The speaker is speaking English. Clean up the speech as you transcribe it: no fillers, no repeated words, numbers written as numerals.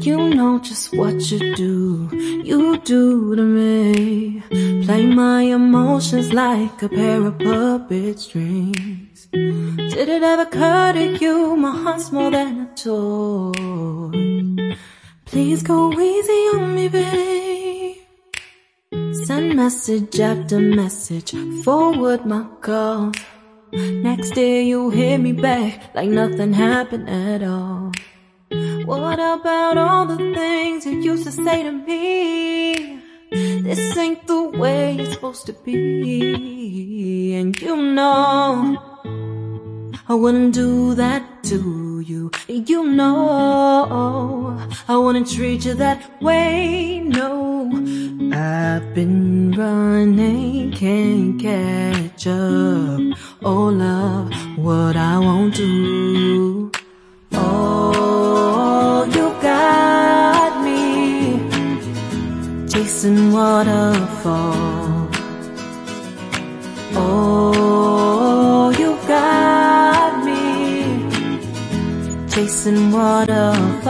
You know just what you do to me. Play my emotions like a pair of puppet strings. Did it ever occur to you my heart's more than a toy? Please go easy on me, babe. Send message after message, forward my calls. Next day you hit me back like nothing happened at all. What about all the things you used to say to me? This ain't the way it's supposed to be. And you know I wouldn't do that to you. You know I wouldn't treat you that way, no. I've been running, can't catch up. Oh love, what I won't do. Oh, you got me chasing waterfalls. Oh, you got me chasing waterfalls.